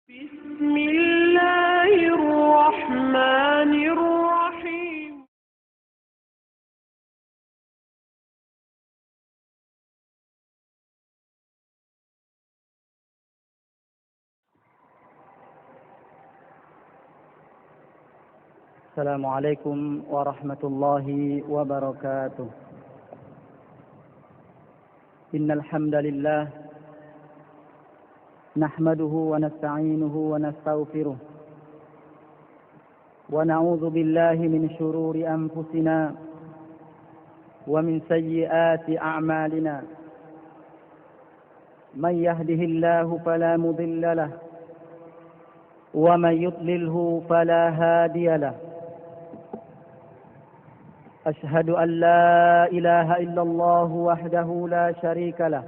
بسم الله الرحمن الرحيم. السلام عليكم ورحمة الله وبركاته. إن الحمد لله نحمده ونستعينه ونستغفره ونعوذ بالله من شرور أنفسنا ومن سيئات أعمالنا. من يهده الله فلا مضل له ومن يضلله فلا هادي له. أشهد أن لا إله إلا الله وحده لا شريك له،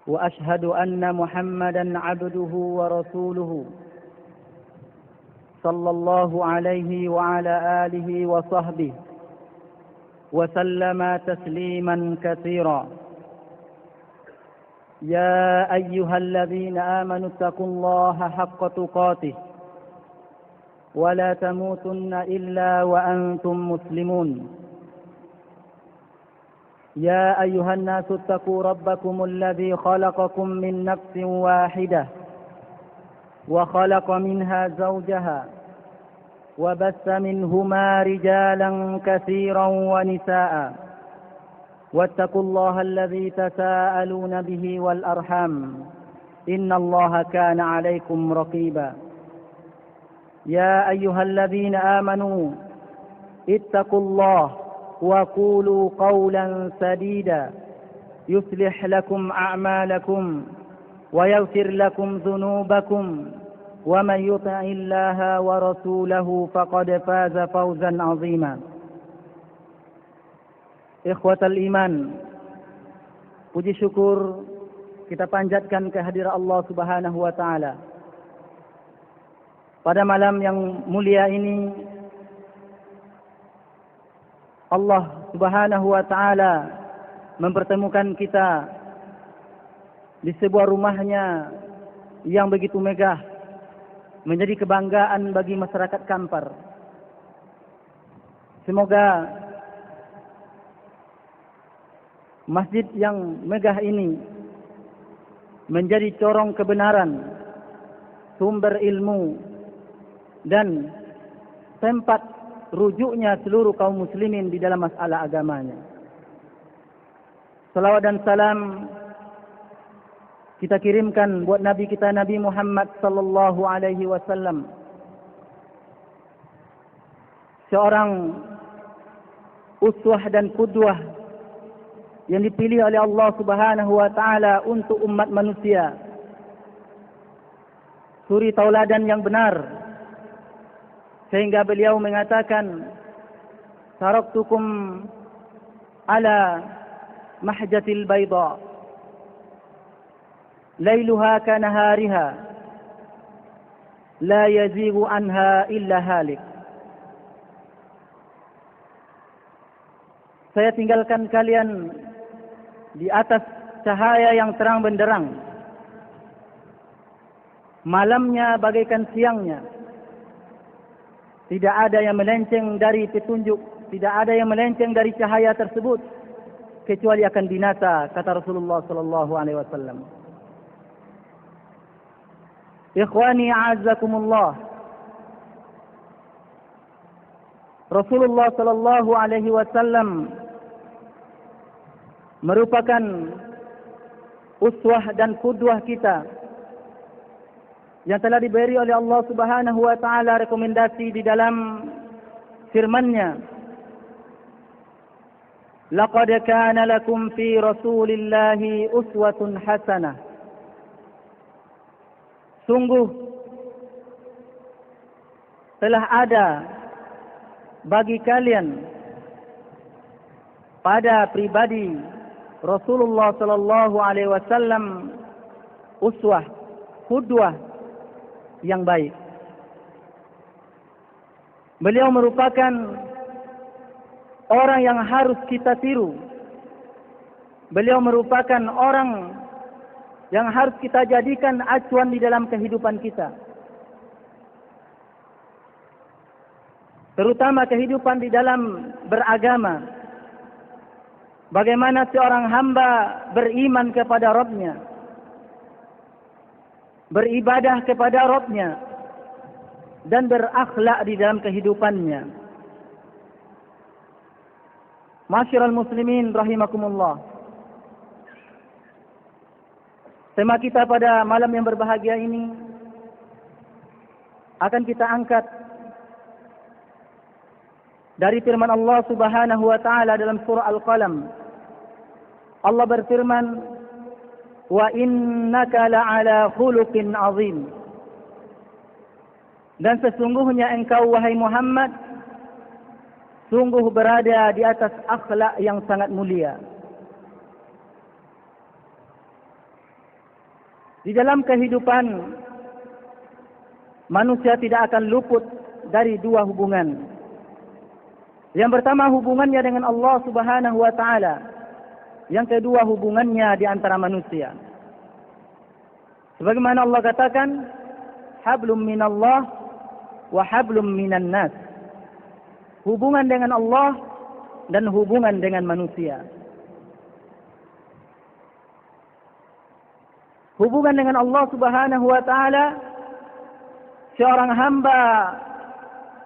وأشهد أن محمدا عبده ورسوله صلى الله عليه وعلى آله وصحبه وسلم تسليما كثيرا. يا أيها الذين آمنوا اتقوا الله حق تقاته ولا تموتن إلا وأنتم مسلمون. يا أيها الناس اتقوا ربكم الذي خلقكم من نفس واحدة وخلق منها زوجها وبث منهما رجالا كثيرا ونساء، واتقوا الله الذي تساءلون به والأرحام إن الله كان عليكم رقيبا. يا أيها الذين آمنوا اتقوا الله وقولوا قولا سديدا يصلح لكم أعمالكم ويغفر لكم ذنوبكم، ومن يطع الله ورسوله فقد فاز فوزا عظيما. Ikhwatal iman, puji syukur kita panjatkan kehadiran Allah Subhanahu wa taala. Pada malam yang mulia ini Allah Subhanahu wa taala mempertemukan kita di sebuah rumahnya yang begitu megah, menjadi kebanggaan bagi masyarakat Kampar. Semoga masjid yang megah ini menjadi corong kebenaran, sumber ilmu, dan tempat rujuknya seluruh kaum muslimin di dalam masalah agamanya. Salawat dan salam kita kirimkan buat Nabi kita Nabi Muhammad sallallahu alaihi wasallam, seorang uswah dan qudwah yang dipilih oleh Allah Subhanahu wa taala untuk umat manusia, suri tauladan yang benar, sehingga beliau mengatakan, taraktukum ala mahjatil bayda lailuha kanahariha la yazigu anha illa halik. Saya tinggalkan kalian di atas cahaya yang terang benderang, malamnya bagaikan siangnya. Tidak ada yang melenceng dari petunjuk, tidak ada yang melenceng dari cahaya tersebut kecuali akan binasa, kata Rasulullah sallallahu alaihi wasallam. Ikhwani a'azzakumullah, Rasulullah sallallahu alaihi wasallam merupakan uswah dan qudwah kita yang telah diberi oleh Allah Subhanahu wa taala rekomendasi di dalam firman-Nya, laqad kana lakum fi rasulillahi uswatun hasanah. Sungguh telah ada bagi kalian pada pribadi Rasulullah sallallahu alaihi wasallam uswah, qudwah yang baik. Beliau merupakan orang yang harus kita tiru. Beliau merupakan orang yang harus kita jadikan acuan di dalam kehidupan kita. Terutama kehidupan di dalam beragama. Bagaimana seorang hamba beriman kepada Rabb-Nya, beribadah kepada Rabb-Nya, dan berakhlak di dalam kehidupannya. Masyiral muslimin rahimakumullah. Tema kita pada malam yang berbahagia ini akan kita angkat dari firman Allah Subhanahu wa taala dalam surah Al-Qalam. Allah berfirman, "Wa innaka la'ala khuluqin 'azim." Dan sesungguhnya engkau wahai Muhammad sungguh berada di atas akhlak yang sangat mulia. Di dalam kehidupan manusia tidak akan luput dari dua hubungan. Yang pertama hubungannya dengan Allah Subhanahu wa taala. Yang kedua hubungannya di antara manusia. Sebagaimana Allah katakan, hablum minallah wa hablum minan nas. Hubungan dengan Allah dan hubungan dengan manusia. Hubungan dengan Allah Subhanahu wa taala, seorang hamba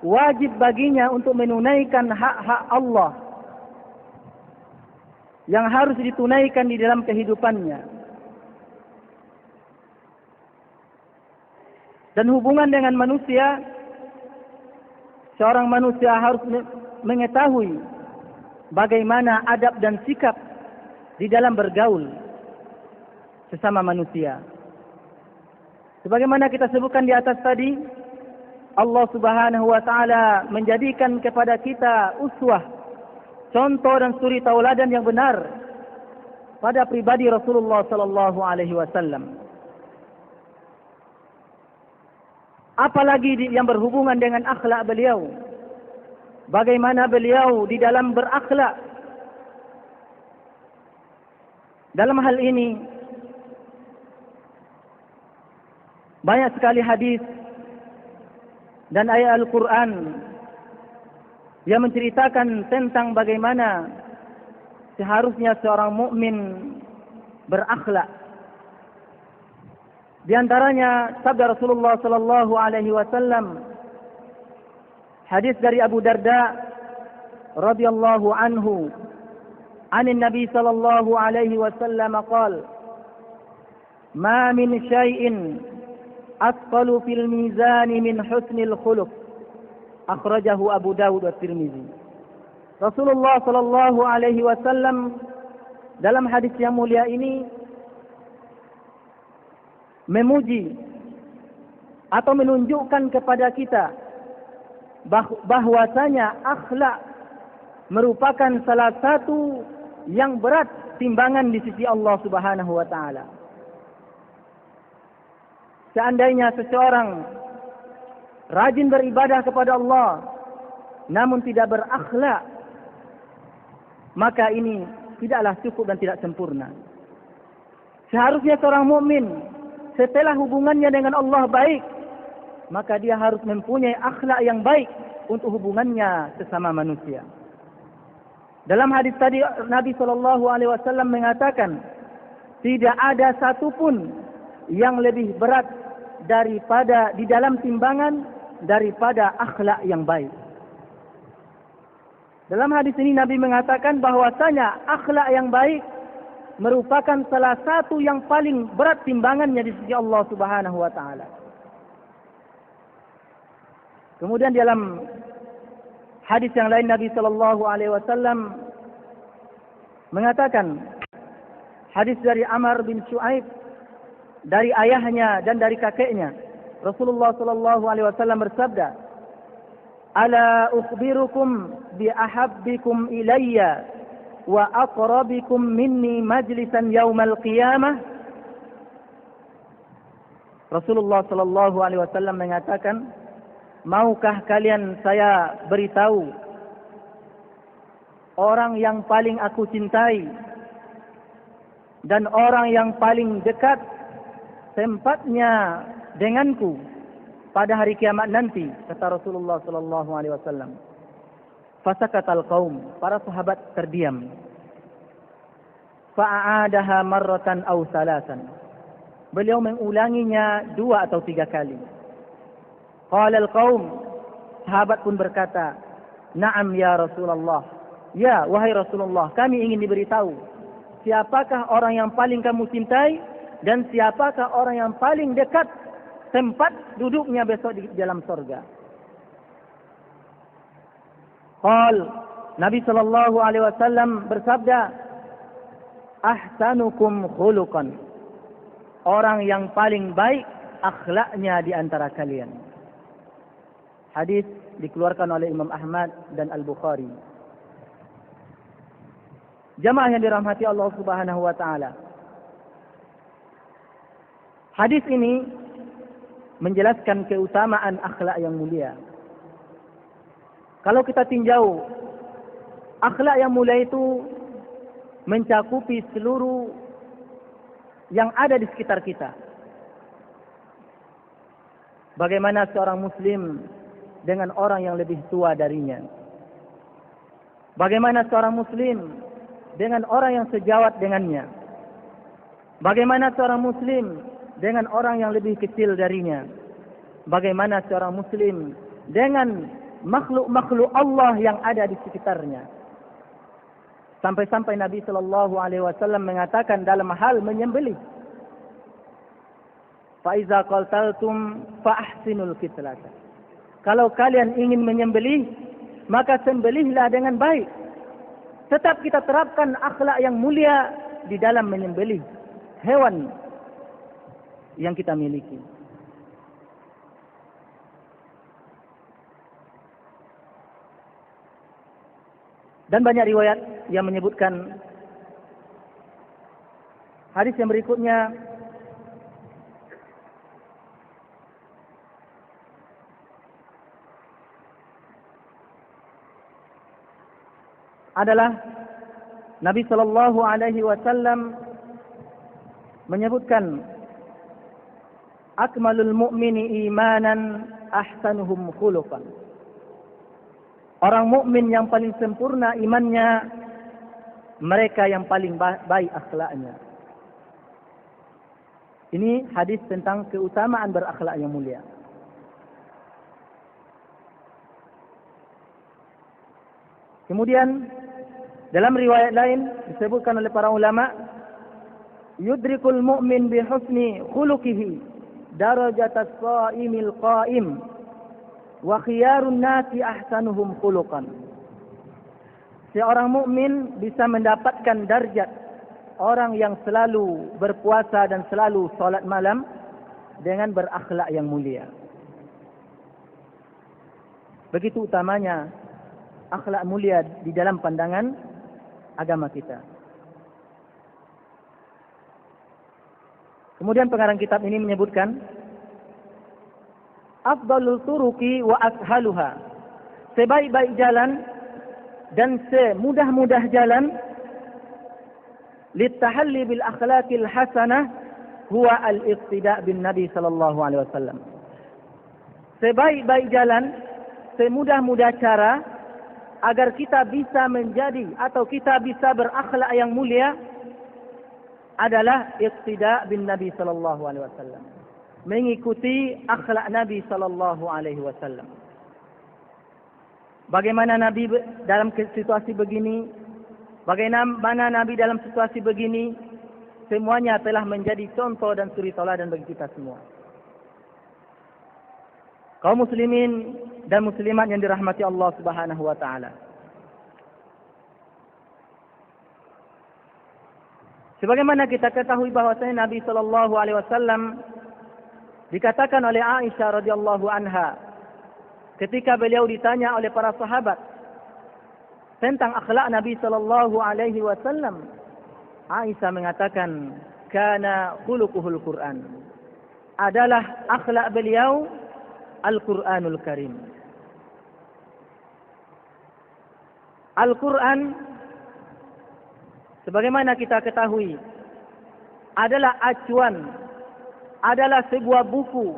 wajib baginya untuk menunaikan hak-hak Allah yang harus ditunaikan di dalam kehidupannya. Dan hubungan dengan manusia, seorang manusia harus mengetahui bagaimana adab dan sikap di dalam bergaul sesama manusia. Sebagaimana kita sebutkan di atas tadi, Allah Subhanahu wa taala menjadikan kepada kita uswah, contoh dan suri tauladan yang benar pada pribadi Rasulullah sallallahu alaihi wasallam. Apalagi yang berhubungan dengan akhlak beliau. Bagaimana beliau di dalam berakhlak. Dalam hal ini banyak sekali hadis dan ayat Al-Quran yang menceritakan tentang bagaimana seharusnya seorang mukmin berakhlak. Di antaranya sabda Rasulullah sallallahu alaihi wasallam, hadis dari Abu Darda radhiyallahu anhu, anin Nabi sallallahu alaihi wasallam qala, "Ma min syai'in asqalu fil mizani min husnil khuluq." Akhrajahu Abu Dawud wa Tirmizi. Rasulullah sallallahu alaihi wasallam dalam hadis yang mulia ini memuji atau menunjukkan kepada kita bahwasanya akhlak merupakan salah satu yang berat timbangan di sisi Allah Subhanahu wa taala. Seandainya seseorang rajin beribadah kepada Allah namun tidak berakhlak, maka ini tidaklah cukup dan tidak sempurna. Seharusnya seorang mukmin setelah hubungannya dengan Allah baik, maka dia harus mempunyai akhlak yang baik untuk hubungannya sesama manusia. Dalam hadis tadi Nabi SAW mengatakan, tidak ada satupun yang lebih berat daripada di dalam timbangan daripada akhlak yang baik. Dalam hadis ini Nabi mengatakan bahwasanya akhlak yang baik merupakan salah satu yang paling berat timbangannya di sisi Allah Subhanahu wa taala. Kemudian dalam hadis yang lain Nabi sallallahu alaihi wasallam mengatakan, hadis dari Amr bin Shu'aib dari ayahnya dan dari kakeknya, Rasulullah sallallahu alaihi wasallam bersabda, "Ala ukhbirukum bi ahabbikum ilayya wa aqrabikum minni majlisan yaumal qiyamah." Rasulullah sallallahu alaihi wasallam mengatakan, maukah kalian saya beritahu orang yang paling aku cintai dan orang yang paling dekat tempatnya denganku pada hari kiamat nanti, kata Rasulullah sallallahu alaihi wasallam. Fasakatal qaum, para sahabat terdiam. Fa'adaha marratan aw salasan. Beliau mengulanginya 2 atau 3 kali. Qala al-qaum, sahabat pun berkata, "Na'am ya Rasulullah." Ya, wahai Rasulullah, kami ingin diberitahu siapakah orang yang paling kamu cintai dan siapakah orang yang paling dekat tempat duduknya besok di dalam surga. Qal, Nabi sallallahu alaihi wasallam bersabda, "Ahsanukum khuluqan." Orang yang paling baik akhlaknya di antara kalian. Hadis dikeluarkan oleh Imam Ahmad dan Al-Bukhari. Jamaah yang dirahmati Allah Subhanahu wa taala. Hadis ini menjelaskan keutamaan akhlak yang mulia. Kalau kita tinjau, akhlak yang mulia itu mencakupi seluruh yang ada di sekitar kita. Bagaimana seorang muslim dengan orang yang lebih tua darinya. Bagaimana seorang muslim dengan orang yang sejawat dengannya. Bagaimana seorang muslim dengan orang yang lebih kecil darinya. Bagaimana seorang muslim dengan makhluk-makhluk Allah yang ada di sekitarnya. Sampai-sampai Nabi sallallahu alaihi wasallam mengatakan dalam hal menyembelih, fa iza qaltaltum fa ahsinul qitlata. Kalau kalian ingin menyembelih, maka sembelihlah dengan baik. Tetap kita terapkan akhlak yang mulia di dalam menyembelih hewan yang kita miliki. Dan banyak riwayat yang menyebutkan hadis yang berikutnya adalah Nabi sallallahu alaihi wasallam menyebutkan akmalul mu'mini imanan ahsanuhum khuluqan. Orang mukmin yang paling sempurna imannya mereka yang paling baik akhlaknya. Ini hadis tentang keutamaan berakhlak yang mulia. Kemudian dalam riwayat lain disebutkan oleh para ulama, yudrikul mu'min bi husni khuluqihi darajatas shaimil qaim wa khiyarun nasi ahsanuhum khuluqan. Seorang mukmin bisa mendapatkan darjat orang yang selalu berpuasa dan selalu salat malam dengan berakhlak yang mulia. Begitu utamanya akhlak mulia di dalam pandangan agama kita. Kemudian pengarang kitab ini menyebutkan afdalul turuqi wa ashaluha. Sebaik-baik jalan dan semudah-mudah jalan litahalli bil akhlaqil hasanah huwa al-iqtida' bin Nabi sallallahu alaihi wasallam. Sebaik-baik jalan, semudah-mudah cara agar kita bisa menjadi atau kita bisa berakhlak yang mulia adalah iqtida' bin Nabi sallallahu alaihi wasallam. Mengikuti akhlak Nabi sallallahu alaihi wasallam. Bagaimana Nabi dalam situasi begini, bagaimana Nabi dalam situasi begini, semuanya telah menjadi contoh dan suri tauladan bagi kita semua. Kaum muslimin dan muslimat yang dirahmati Allah Subhanahu wa taala. Sebagaimana kita ketahui bahwasanya Nabi sallallahu alaihi wasallam dikatakan oleh Aisyah radhiyallahu anha ketika beliau ditanya oleh para sahabat tentang akhlak Nabi sallallahu alaihi wasallam, Aisyah mengatakan kana khuluquhul Quran. Adalah akhlak beliau Al-Quranul Karim. Al-Quran sebagaimana kita ketahui adalah acuan, adalah sebuah buku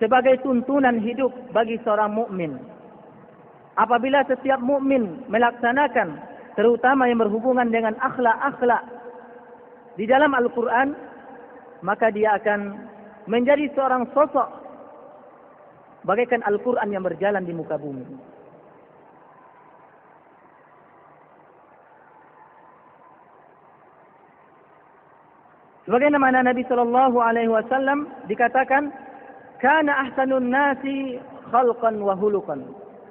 sebagai tuntunan hidup bagi seorang mukmin. Apabila setiap mukmin melaksanakan, terutama yang berhubungan dengan akhlak-akhlak di dalam Al-Quran, maka dia akan menjadi seorang sosok bagaikan Al-Quran yang berjalan di muka bumi. Sebagaimana Nabi sallallahu alaihi wasallam dikatakan, kana ahsanun nasi khalqan wa hulukan.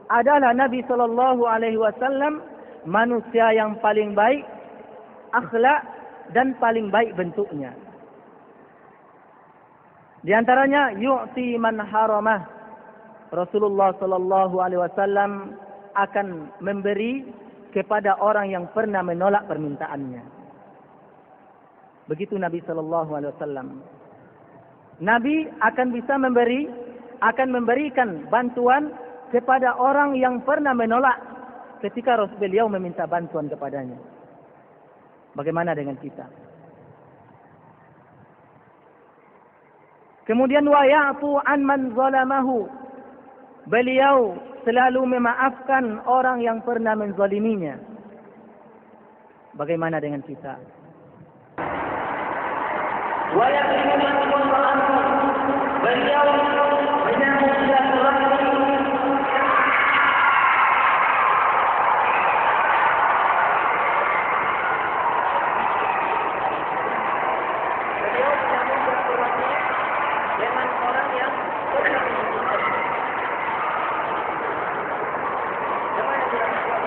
Adalah Nabi sallallahu alaihi wasallam manusia yang paling baik akhlak dan paling baik bentuknya. Di antaranya yu'ti man haramah. Rasulullah sallallahu alaihi wasallam akan memberi kepada orang yang pernah menolak permintaannya. Begitu Nabi sallallahu alaihi wasallam. Nabi akan bisa memberikan bantuan kepada orang yang pernah menolak ketika beliau meminta bantuan kepadanya. Bagaimana dengan kita? Kemudian wa ya'fu an man zalamahu. Beliau selalu memaafkan orang yang pernah menzaliminya. Bagaimana dengan kita? Wa yaqimu man qana'ahu. Beliau menyambut silaturahmi. Beliau menyambut silaturahmi dengan orang yang pernah menzaliminya. Bagaimana dengan kita?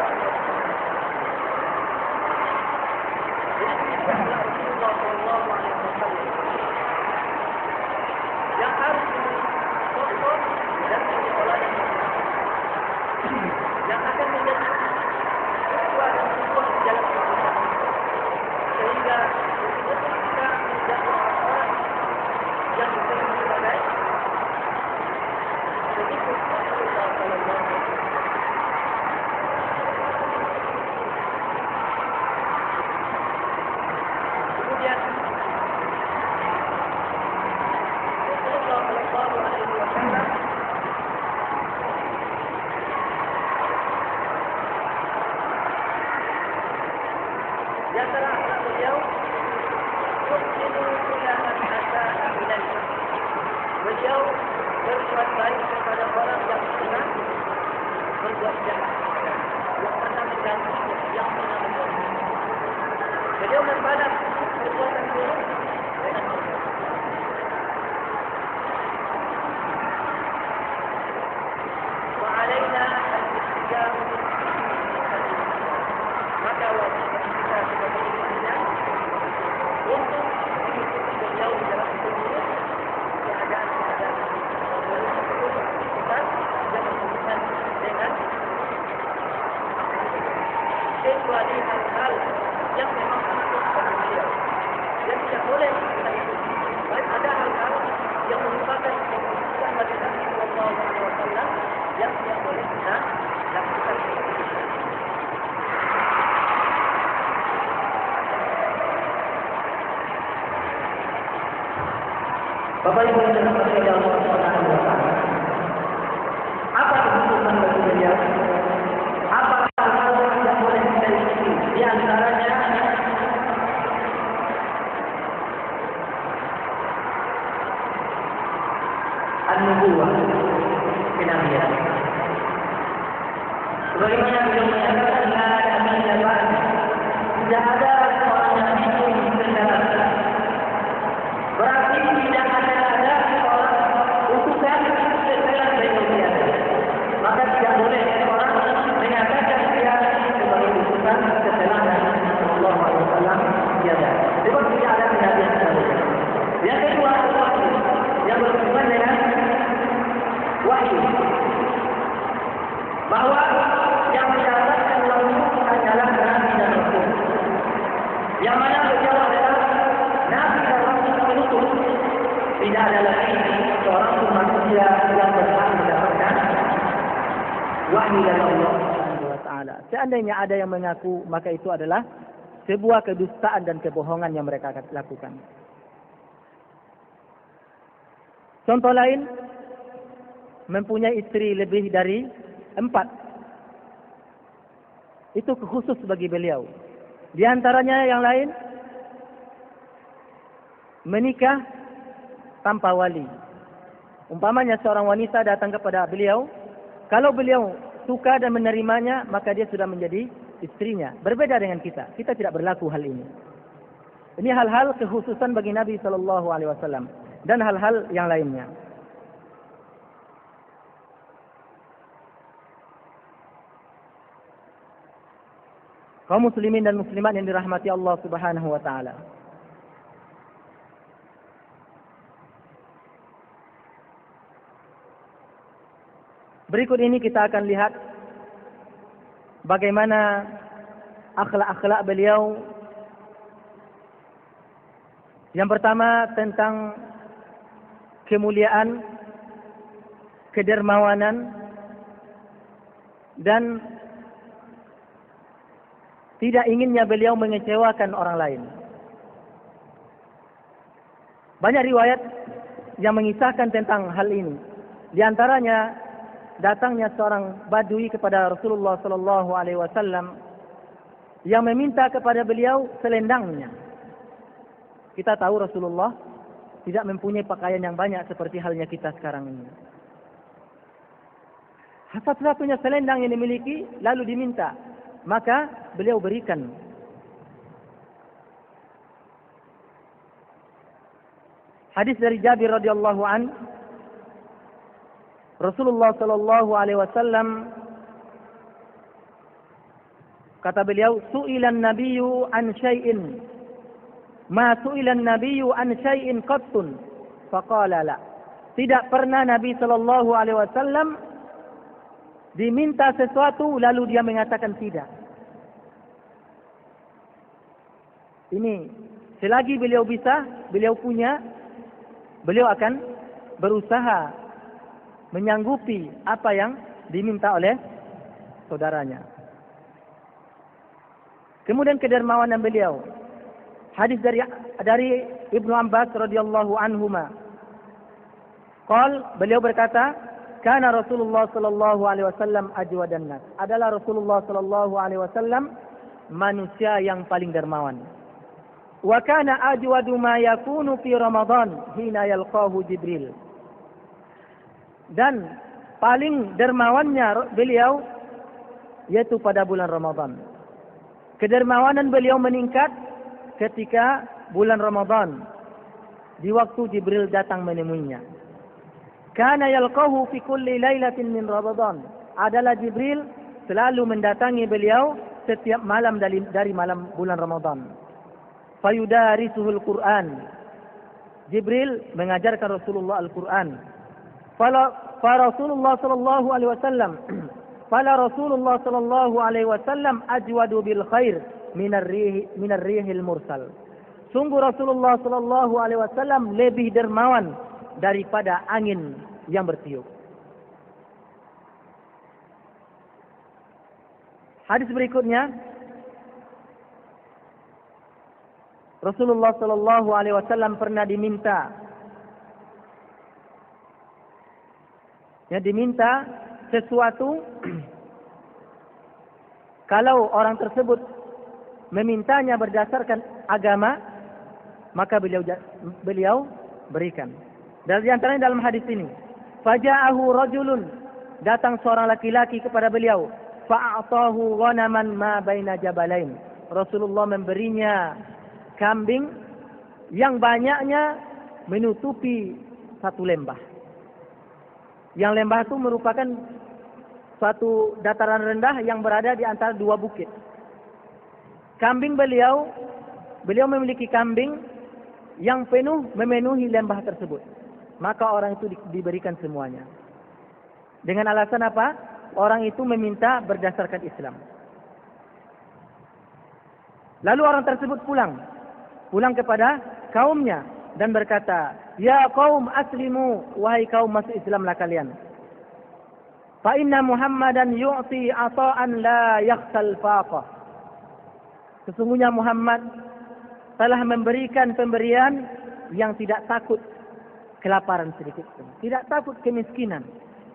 Rasulullah sallallahu alaihi wasallam yang harus dicontoh dan diolahkan, yang akan menjadi sebuah dan sebuah di dalam kita, sehingga kita menjadi orang yang disebut sebagai pengikut Rasulullah sallallahu alaihi wasallam. Kemudian di antara akhlak beliau, beliau berbuat baik kepada orang yang pernah berbuat jahat, yang pernah mengganggu, yang pernah mengganggu. Beliau membalas perbuatan buruk dengan baik. Wa alaina al-istijabah. Maka wajib kita sebagai manusia untuk mengikuti beliau dalam seluruh keadaan-keadaan kita yang berhubungan dengan kecuali hal-hal yang memang untuk beliau yang tidak boleh kita ikuti. Baik ada hal-hal yang merupakan keputusan bagi Nabi sallallahu alaihi wasallam yang tidak boleh kita lakukan. Bapak Ibu yang dirahmati Allah Subhanahu wa taala. Apa keputusan bagi beliau? Apa hal yang boleh kita ikuti? Di antaranya an-nubuwah, kenabian. Sebagaimana beliau menyatakan, tidak ada seorang nabi pun sebenarnya. Berarti tidak akan ada seorang utusan setelah beliau. Maka tidak boleh seorang menyatakan dia sebagai utusan setelah Nabi sallallahu alaihi wasallam tiada. Sebab tidak ada kenabian selanjutnya. Yang kedua, yang berhubungan dengan wahyu. Bahwa yang mendapatkan wahyu adalah Nabi dan Rasul. Yang mana beliau adalah Nabi dan Rasul penutup. Tidak ada lagi seorang pun manusia yang berhak mendapatkan wahyu dari Allah Subhanahu wa taala. Seandainya ada yang mengaku, maka itu adalah sebuah kedustaan dan kebohongan yang mereka lakukan. Contoh lain, mempunyai istri lebih dari 4. Itu khusus bagi beliau. Di antaranya yang lain, menikah tanpa wali. Umpamanya seorang wanita datang kepada beliau, kalau beliau suka dan menerimanya, maka dia sudah menjadi istrinya. Berbeda dengan kita. Kita tidak berlaku hal ini. Ini hal-hal kekhususan bagi Nabi SAW dan hal-hal yang lainnya. Kaum muslimin dan muslimat yang dirahmati Allah Subhanahu wa taala. Berikut ini kita akan lihat bagaimana akhlak-akhlak beliau. Yang pertama tentang kemuliaan, kedermawanan, dan tidak inginnya beliau mengecewakan orang lain. Banyak riwayat yang mengisahkan tentang hal ini. Di antaranya datangnya seorang badui kepada Rasulullah SAW yang meminta kepada beliau selendangnya. Kita tahu Rasulullah tidak mempunyai pakaian yang banyak seperti halnya kita sekarang ini. Satu-satunya selendang yang dimiliki lalu diminta, maka beliau berikan. Hadis dari Jabir radhiyallahu an, Rasulullah sallallahu alaihi wasallam kata beliau, "Su'ilan nabiyyu an syai'in ma su'ilan nabiyyu an syai'in qattun faqala la." Tidak pernah Nabi sallallahu alaihi wasallam diminta sesuatu lalu dia mengatakan tidak. Ini selagi beliau bisa, beliau punya, beliau akan berusaha menyanggupi apa yang diminta oleh saudaranya. Kemudian kedermawanan beliau. Hadis dari Ibnu Abbas radhiyallahu anhuma. Beliau berkata, "Kana Rasulullah sallallahu alaihi wasallam ajwadan nas." Adalah Rasulullah sallallahu alaihi wasallam manusia yang paling dermawan. Wa kana ajwadu ma yakunu fi Ramadan hina yalqahu Jibril. Dan paling dermawannya beliau yaitu pada bulan Ramadan. Kedermawanan beliau meningkat ketika bulan Ramadan, di waktu Jibril datang menemuinya. Kana yalqahu fi kulli lailatin min Ramadan. Adalah Jibril selalu mendatangi beliau setiap malam dari malam bulan Ramadan. Fayudarisuhul Quran. Jibril mengajarkan Rasulullah Al-Quran. Rasulullah sallallahu alaihi wasallam Rasulullah sallallahu alaihi wasallam ajwadu bil khair minar rihil mursal. Sungguh Rasulullah sallallahu alaihi wasallam lebih dermawan daripada angin yang bertiup. Hadis berikutnya, Rasulullah sallallahu alaihi wasallam pernah diminta sesuatu. Kalau orang tersebut memintanya berdasarkan agama, maka beliau berikan. Dari antaranya dalam hadis ini, faja'ahu rajulun, datang seorang laki-laki kepada beliau, fa'atahu ghanaman ma baina jabalain. Rasulullah memberinya kambing yang banyaknya menutupi satu lembah. Yang lembah itu merupakan suatu dataran rendah yang berada di antara dua bukit. Kambing beliau memiliki kambing yang penuh memenuhi lembah tersebut. Maka orang itu diberikan semuanya. Dengan alasan apa? Orang itu meminta berdasarkan Islam. Lalu orang tersebut pulang kepada kaumnya dan berkata, "Ya kaum aslimu, wahai kaum masuk Islamlah kalian. Fa inna Muhammadan yu'ti ata'an la yakhsal faqah." Sesungguhnya Muhammad telah memberikan pemberian yang tidak takut kelaparan sedikit pun, tidak takut kemiskinan.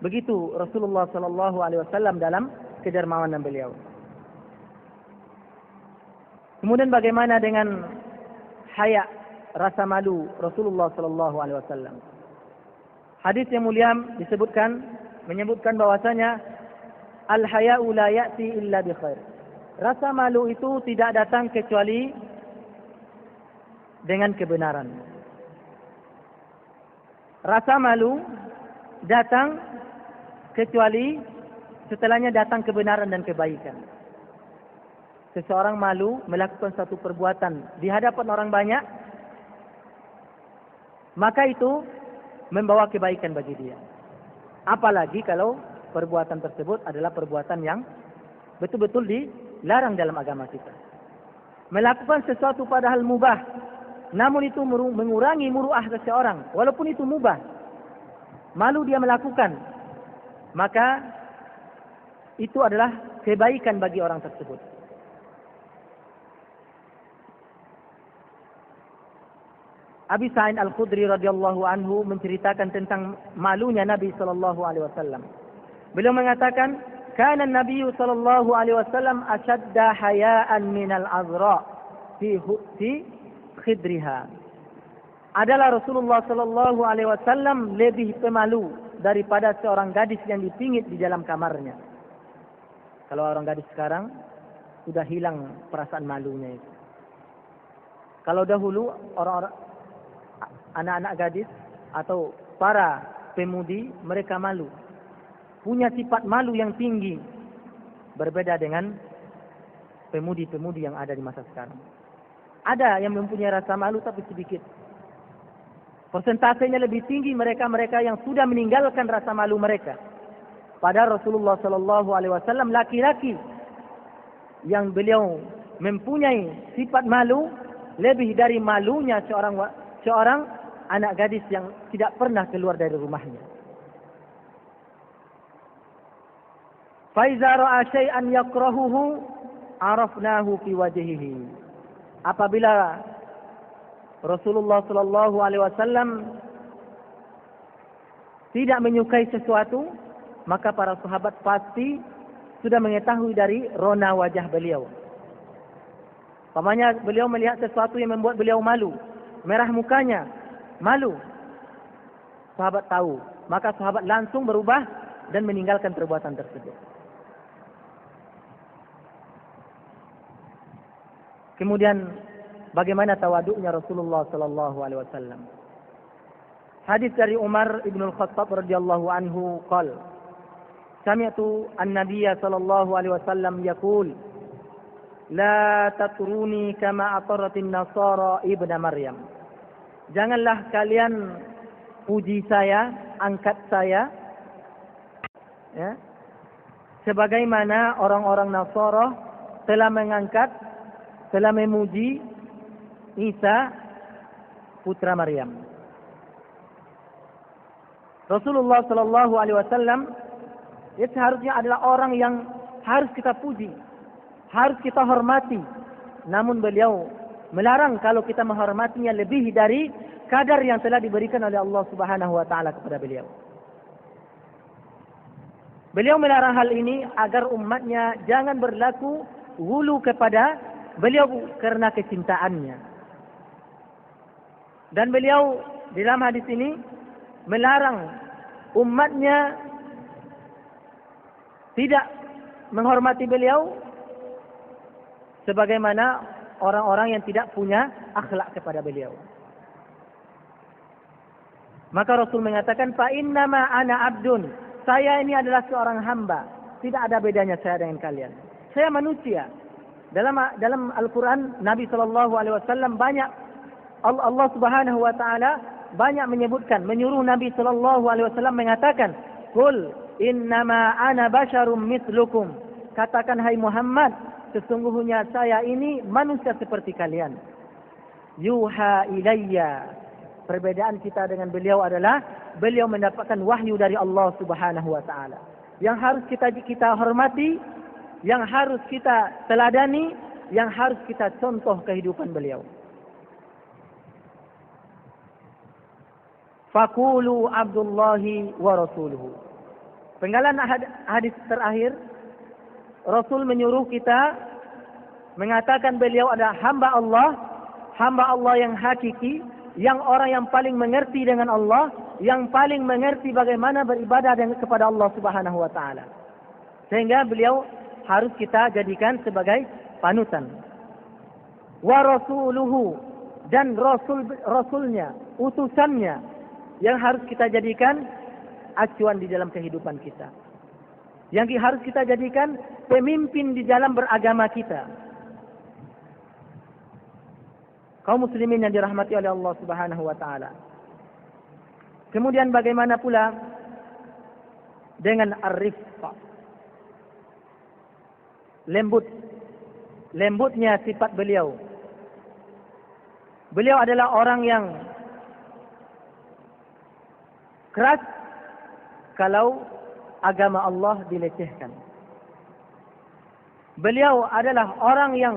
Begitu Rasulullah sallallahu alaihi wasallam dalam kedermawanan beliau. Kemudian bagaimana dengan haya, rasa malu Rasulullah sallallahu alaihi wasallam? Hadis yang mulia menyebutkan bahwasanya al-haya'u la ya'ti illa bi khair. Rasa malu itu tidak datang kecuali dengan kebenaran. Rasa malu datang kecuali setelahnya datang kebenaran dan kebaikan. Seseorang malu melakukan satu perbuatan di hadapan orang banyak, maka itu membawa kebaikan bagi dia. Apalagi kalau perbuatan tersebut adalah perbuatan yang betul-betul dilarang dalam agama kita. Melakukan sesuatu padahal mubah, namun itu mengurangi muruah seseorang, walaupun itu mubah, malu dia melakukan, maka itu adalah kebaikan bagi orang tersebut. Abi Sa'id Al-Khudri radhiyallahu anhu menceritakan tentang malunya Nabi sallallahu alaihi wasallam. Beliau mengatakan, "Kana Nabi sallallahu alaihi wasallam ashadda haya'an min al-azra fi khidriha." Adalah Rasulullah sallallahu alaihi wasallam lebih pemalu daripada seorang gadis yang dipingit di dalam kamarnya. Kalau orang gadis sekarang sudah hilang perasaan malunya itu. Kalau dahulu orang-orang anak-anak gadis atau para pemudi, mereka malu, punya sifat malu yang tinggi, berbeda dengan pemudi-pemudi yang ada di masa sekarang. Ada yang mempunyai rasa malu tapi sedikit. Persentasenya lebih tinggi mereka-mereka yang sudah meninggalkan rasa malu mereka. Padahal Rasulullah sallallahu alaihi wasallam laki-laki yang beliau mempunyai sifat malu lebih dari malunya seorang anak gadis yang tidak pernah keluar dari rumahnya. Fa iza ra'a syai'an yakrahuhu arafnahu fi wajhihi. Apabila Rasulullah sallallahu alaihi wasallam tidak menyukai sesuatu, maka para sahabat pasti sudah mengetahui dari rona wajah beliau. Pamannya beliau melihat sesuatu yang membuat beliau malu, merah mukanya, malu. Sahabat tahu, maka sahabat langsung berubah dan meninggalkan perbuatan tersebut. Kemudian bagaimana tawaduknya Rasulullah sallallahu alaihi wasallam? Hadis dari Umar ibn al-Khattab radhiyallahu anhu qala, sami'tu an-nabiy sallallahu alaihi wasallam yaqul, la tatruni kama ataratin nasara ibna Maryam. Janganlah kalian puji saya, angkat saya, ya, sebagaimana orang-orang Nasara telah memuji Isa putra Maryam. Rasulullah sallallahu alaihi wasallam itu seharusnya adalah orang yang harus kita puji, harus kita hormati. Namun beliau melarang kalau kita menghormatinya lebih dari kadar yang telah diberikan oleh Allah Subhanahu wa taala kepada beliau. Beliau melarang hal ini agar umatnya jangan berlaku hulu kepada beliau karena kecintaannya. Dan beliau dalam hadis ini melarang umatnya tidak menghormati beliau sebagaimana orang-orang yang tidak punya akhlak kepada beliau. Maka Rasul mengatakan, fa innama ana abdun. Saya ini adalah seorang hamba. Tidak ada bedanya saya dengan kalian. Saya manusia. Dalam Al-Quran, Nabi SAW banyak, Allah Subhanahu wa Ta'ala banyak menyuruh Nabi SAW mengatakan, Qul innama ana basyarum mislukum. Katakan, hai Muhammad, sesungguhnya saya ini manusia seperti kalian. Yuha ilayya. Perbedaan kita dengan beliau adalah beliau mendapatkan wahyu dari Allah Subhanahu wa Ta'ala. Yang harus kita hormati, yang harus kita teladani yang harus kita contoh kehidupan beliau. Faqulu Abdullahi wa rasuluhu. Penggalan hadis terakhir, Rasul menyuruh kita mengatakan beliau adalah hamba Allah yang hakiki, yang orang yang paling mengerti dengan Allah, yang paling mengerti bagaimana beribadah kepada Allah Subhanahu wa taala. Sehingga beliau harus kita jadikan sebagai panutan. Wa rasuluhu, dan rasulnya, utusannya yang harus kita jadikan acuan di dalam kehidupan kita. Yang harus kita jadikan pemimpin di dalam beragama kita. Kaum muslimin yang dirahmati oleh Allah Subhanahu wa taala. Kemudian bagaimana pula dengan ar-rifqa? Lembutnya sifat beliau. Beliau adalah orang yang keras kalau agama Allah dilecehkan. Beliau adalah orang yang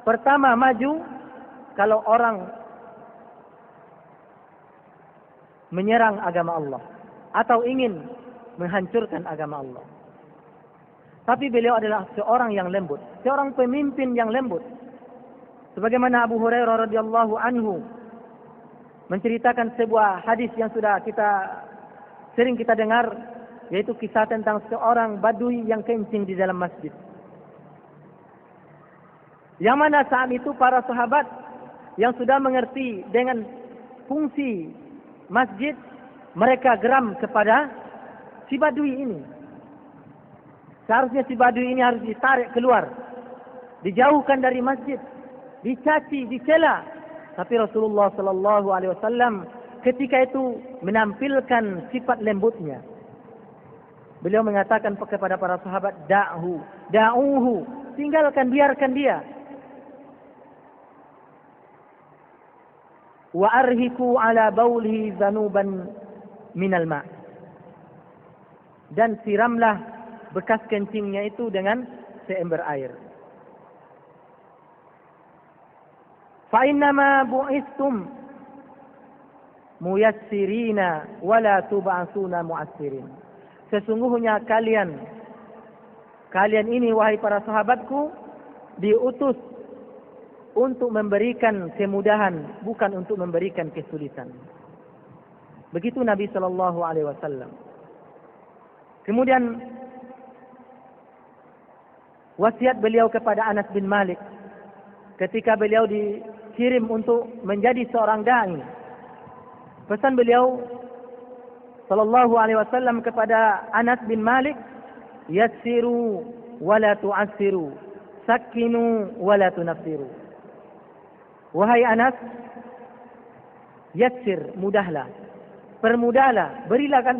pertama maju kalau orang menyerang agama Allah atau ingin menghancurkan agama Allah. Tapi beliau adalah seorang yang lembut, seorang pemimpin yang lembut. Sebagaimana Abu Hurairah radhiyallahu anhu menceritakan sebuah hadis yang sudah sering kita dengar, yaitu kisah tentang seorang badui yang kencing di dalam masjid. Yang mana saat itu para sahabat yang sudah mengerti dengan fungsi masjid, mereka geram kepada si badui ini. Seharusnya si badui ini harus ditarik keluar, dijauhkan dari masjid, dicaci, dicela. Tapi Rasulullah sallallahu alaihi wasallam ketika itu menampilkan sifat lembutnya. Beliau mengatakan kepada para sahabat, da'uhu, tinggalkan, biarkan dia. Wa arhiku ala baulihi zanuban minal ma'. Dan siramlah bekas kencingnya itu dengan seember air. Fa innama bu'istum muyassirina wala tub'asuna mu'assirin. Sesungguhnya kalian ini wahai para sahabatku diutus untuk memberikan kemudahan, bukan untuk memberikan kesulitan. Begitu Nabi sallallahu alaihi wasallam. Kemudian wasiat beliau kepada Anas bin Malik ketika beliau dikirim untuk menjadi seorang dai. Pesan beliau sallallahu alaihi wasallam kepada Anas bin Malik, yassiru wala tu'assiru, sakkinu wala tunaffiru. Wahai Anas, yassir, mudahlah, permudahlah,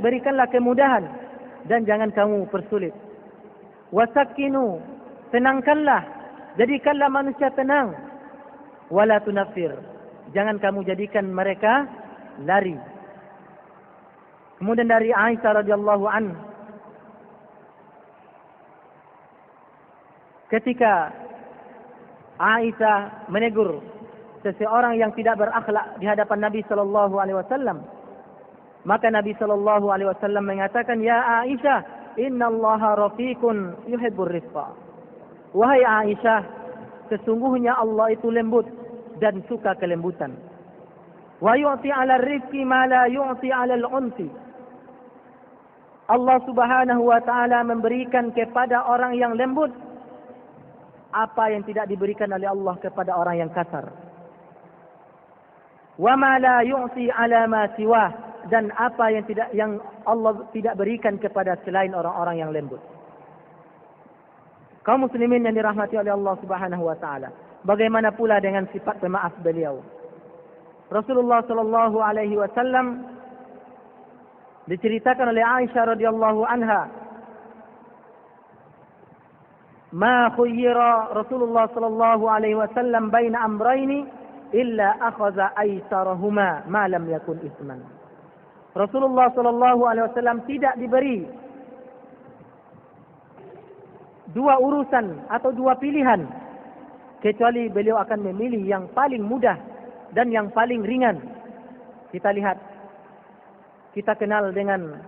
berikanlah kemudahan dan jangan kamu persulit. Wasakkinu, tenangkanlah, jadikanlah manusia tenang. Wala tunaffir, jangan kamu jadikan mereka lari. Kemudian dari Aisyah radhiyallahu anha, ketika Aisyah menegur seseorang yang tidak berakhlak di hadapan Nabi sallallahu alaihi wasallam, maka Nabi sallallahu alaihi wasallam mengatakan, "Ya Aisyah, innallaha rafiqun yuhibbur rifqa." Wahai Aisyah, sesungguhnya Allah itu lembut dan suka kelembutan. Wa yu'ti 'ala ar-rifqi ma la yu'ti 'ala al-'unfi. Allah Subhanahu wa taala memberikan kepada orang yang lembut apa yang tidak diberikan oleh Allah kepada orang yang kasar. Wa ma la yu'ti 'ala ma siwah, dan apa yang Allah tidak berikan kepada selain orang-orang yang lembut. Kaum muslimin yang dirahmati oleh Allah Subhanahu wa taala, bagaimana pula dengan sifat pemaaf beliau? Rasulullah sallallahu alaihi wasallam diceritakan oleh Aisyah radhiyallahu anha, ma khuyyira Rasulullah sallallahu alaihi wasallam baina amrayni illa akhadha aysarahuma ma lam yakun isman. Rasulullah sallallahu alaihi wasallam tidak diberi dua urusan atau dua pilihan kecuali beliau akan memilih yang paling mudah dan yang paling ringan. Kita lihat, kita kenal dengan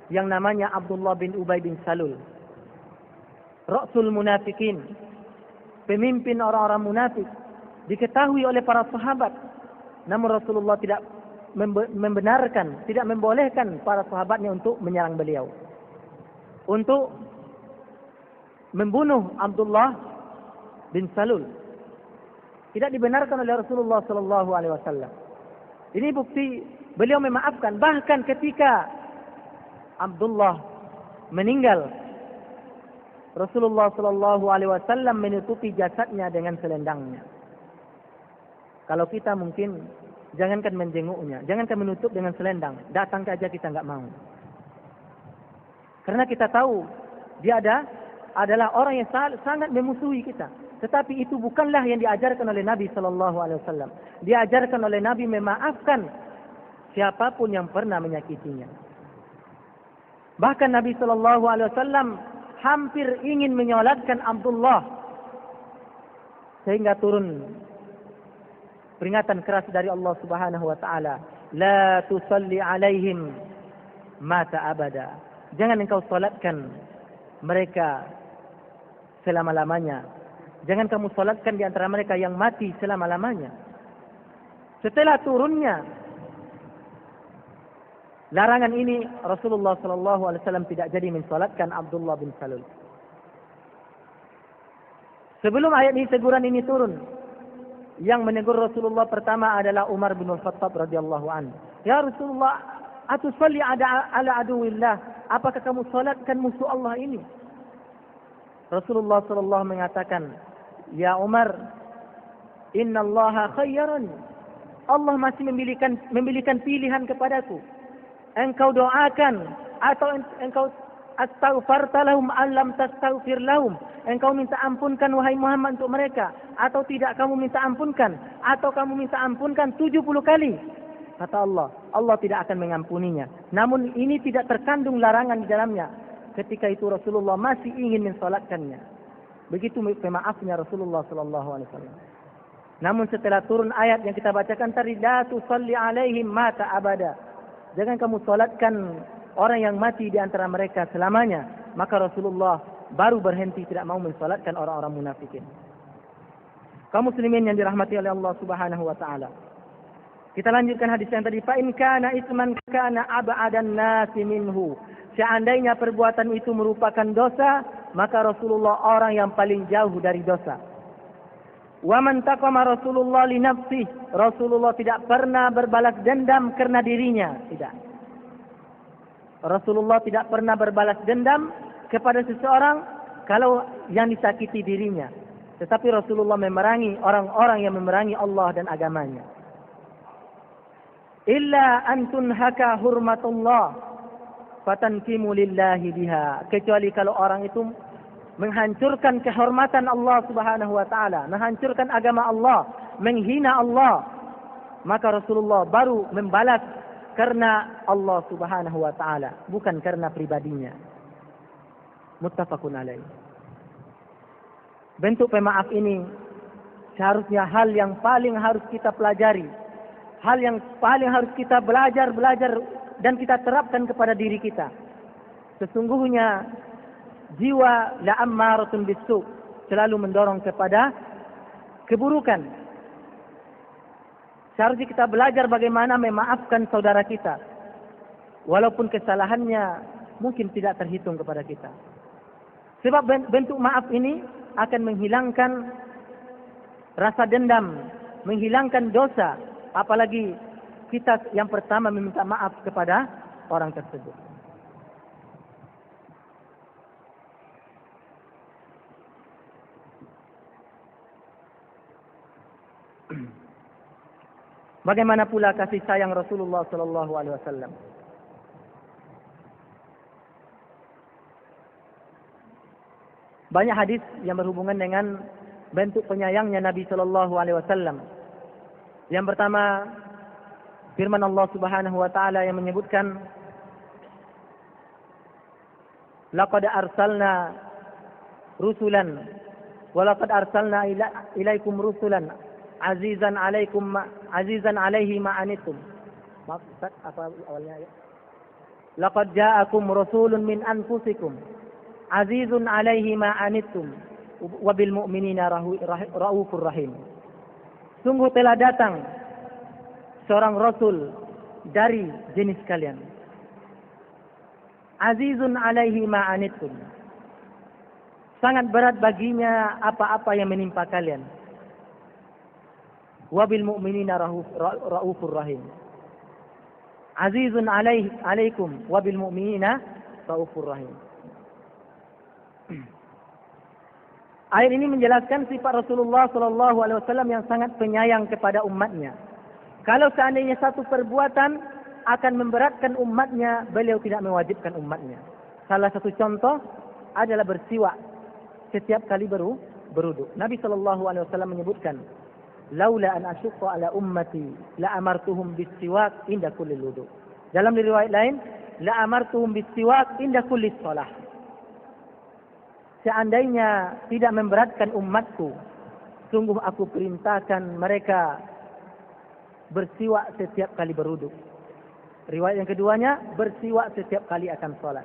yang namanya Abdullah bin Ubay bin Salul, Rasul Munafikin, pemimpin orang-orang munafik, diketahui oleh para sahabat. Namun Rasulullah tidak membenarkan, tidak membolehkan para sahabatnya untuk menyerang beliau, untuk membunuh Abdullah bin Salul. Tidak dibenarkan oleh Rasulullah sallallahu alaihi wasallam. Ini bukti beliau memaafkan. Bahkan ketika Abdullah meninggal, Rasulullah sallallahu alaihi wasallam menutupi jasadnya dengan selendangnya. Kalau kita mungkin jangankan menjenguknya, jangankan menutup dengan selendang, datang saja kita enggak mau. Karena kita tahu dia adalah orang yang sangat memusuhi kita. Tetapi itu bukanlah yang diajarkan oleh Nabi sallallahu alaihi wasallam. Diajarkan oleh Nabi memaafkan siapapun yang pernah menyakitinya. Bahkan Nabi sallallahu alaihi wasallam hampir ingin menyolatkan Abdullah, sehingga turun peringatan keras dari Allah Subhanahu wa taala, la tusalli alaihim mata abada. Jangan engkau salatkan mereka selama-lamanya. Jangan kamu salatkan di antara mereka yang mati selama-lamanya. Setelah turunnya larangan ini, Rasulullah sallallahu alaihi wasallam tidak jadi mensalatkan Abdullah bin Salul. Sebelum ayat ini, teguran ini turun, yang menegur Rasulullah pertama adalah Umar bin Al-Khattab radhiyallahu anhu. Ya Rasulullah, atusalli ala aduwillah? Apakah kamu salatkan musuh Allah ini? Rasulullah sallallahu mengatakan, ya Umar, innallaha khayyarani. Allah masih memilihkan pilihan kepadaku. Engkau doakan atau engkau astaghfarta lahum allam tastaghfir lahum. Engkau minta ampunkan wahai Muhammad untuk mereka, atau tidak kamu minta ampunkan, atau kamu minta ampunkan 70 kali. Kata Allah, Allah tidak akan mengampuninya. Namun ini tidak terkandung larangan di dalamnya. Ketika itu Rasulullah masih ingin mensalatkannya. Begitu pemaafnya Rasulullah sallallahu alaihi wasallam. Namun setelah turun ayat yang kita bacakan tadi, la tusalli alaihim mata abada. Jangan kamu salatkan orang yang mati di antara mereka selamanya. Maka Rasulullah baru berhenti, tidak mau mensalatkan orang-orang munafikin. Kaum muslimin yang dirahmati oleh Allah Subhanahu wa taala. Kita lanjutkan hadis yang tadi, fa in kana isman kana abadan nasi minhu. Seandainya perbuatan itu merupakan dosa, maka Rasulullah orang yang paling jauh dari dosa. Wa man taqama Rasulullah li nafsi. Rasulullah tidak pernah berbalas dendam karena dirinya, tidak. Rasulullah tidak pernah berbalas dendam kepada seseorang kalau yang disakiti dirinya. Tetapi Rasulullah memerangi orang-orang yang memerangi Allah dan agamanya. Illa an tunhaka hurmatullah fatankimu lillahi biha. Kecuali kalau orang itu menghancurkan kehormatan Allah Subhanahu wa taala, menghancurkan agama Allah, menghina Allah, maka Rasulullah baru membalas karena Allah Subhanahu wa taala, bukan karena pribadinya. Muttafaqun alaih. Bentuk pemaaf ini seharusnya hal yang paling harus kita pelajari, hal yang paling harus kita belajar dan kita terapkan kepada diri kita. Sesungguhnya jiwa la'ammaratun bisu, selalu mendorong kepada keburukan. Seharusnya kita belajar bagaimana memaafkan saudara kita, walaupun kesalahannya mungkin tidak terhitung kepada kita. Sebab bentuk maaf ini akan menghilangkan rasa dendam, menghilangkan dosa, apalagi kita yang pertama meminta maaf kepada orang tersebut. Bagaimana pula kasih sayang Rasulullah sallallahu alaihi wasallam? Banyak hadis yang berhubungan dengan bentuk penyayangnya Nabi sallallahu alaihi wasallam. Yang pertama, firman Allah Subhanahu wa taala yang menyebutkan, laqad arsalna rusulan walaqad arsalna ilaikum rusulan azizan alaihi ma anittum. Maksud apa awalnya ya? Laqad ja'akum rasulun min anfusikum azizun alaihi ma anittum wa bil mu'minina raufur rahim. Sungguh telah datang seorang rasul dari jenis kalian. Azizun alaihi ma anittum. Sangat berat baginya apa-apa yang menimpa kalian. Wa bil mu'minina raufur rahim. Azizun alaikum wa bil mu'minina raufur rahim. Ayat ini menjelaskan sifat Rasulullah sallallahu alaihi wasallam yang sangat penyayang kepada umatnya. Kalau seandainya satu perbuatan akan memberatkan umatnya, beliau tidak mewajibkan umatnya. Salah satu contoh adalah bersiwak setiap kali berwudu. Nabi sallallahu alaihi wasallam menyebutkan, "Laula an asyqa ala ummati la amartuhum bis-siwak inda kulli wudu." Dalam riwayat lain, "La amartuhum bis-siwak inda kulli shalah." Seandainya tidak memberatkan umatku, sungguh aku perintahkan mereka bersiwak setiap kali berwudu. Riwayat yang keduanya, bersiwak setiap kali akan sholat.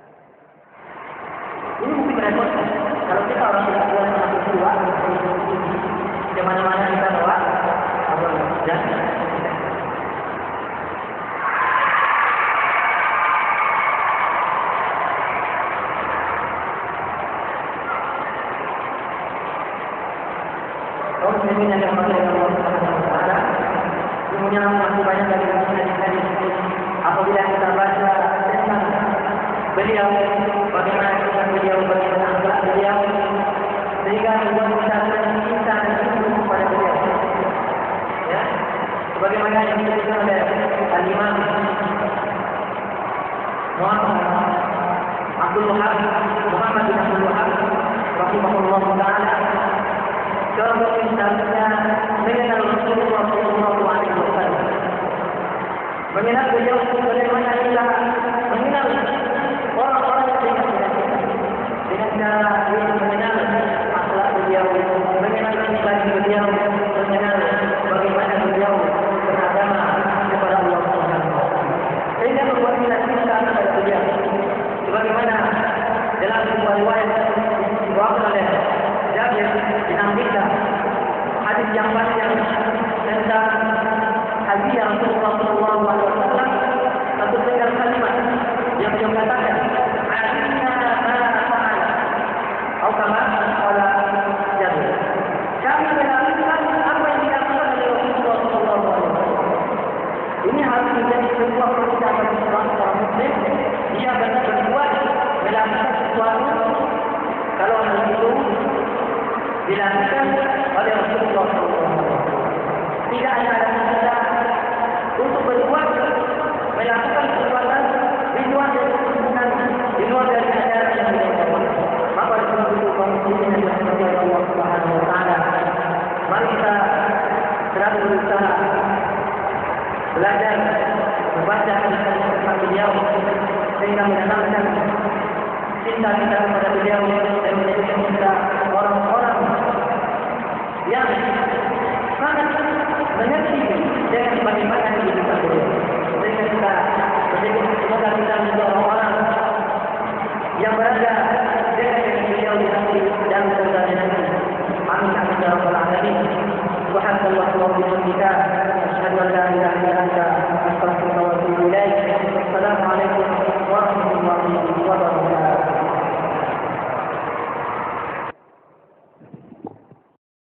Ini mungkin merepotkan. Kalau kita orang tidak boleh bersiwak, di mana-mana kita bawa, dan muslimin yang dimuliakan Allah Subhanahu wa taala, semuanya masih banyak dari hadis-hadis apabila kita baca tentang beliau, bagaimana kita beliau, bagaimana akhlak beliau, sehingga membuat kita cinta dan rindu kepada beliau. Ya, sebagaimana yang disebutkan oleh Al-Imam Muhammad bin Abdul Wahhab rahimahullah taala, kalau misalnya mengenal Rasulullah sallallahu alaihi wasallam, mengenal beliau bagaimana kita mengenal orang-orang yang dengan cara mengenal akhlak beliau, mengenal pribadi beliau, mengenal bagaimana beliau beragama kepada Allah Subhanahu wa taala. Sehingga membuat kita cinta kepada beliau. Sebagaimana dalam sebuah riwayat dibawakan oleh Jabir bin Abdullah, hadis yang panjang tentang hadiah Rasulullah sallallahu alaihi wasallam, satu setengah kalimat yang beliau katakan, "Alimna ma fa'ala." Atau kama qala Jabir, kami melakukan apa yang dilakukan oleh Rasulullah sallallahu alaihi wasallam. Ini harus menjadi sebuah perintah bagi seorang muslim. Dia benar berbuat melakukan sesuatu kalau hal itu dilakukan oleh Rasulullah SAW. Tidak ada alasan kita untuk berbuat melakukan perbuatan di luar dari kesunnah, di luar dari ajaran yang dilakukan. Maka sebab itu kaum muslimin yang dirahmati oleh Allah Subhanahu wa taala, mari kita selalu berusaha belajar membaca hadis-hadis beliau sehingga menanamkan cinta kita kepada beliau dan menjadikan kita orang-orang yang sangat mengerti dengan bagaimana kehidupan beliau.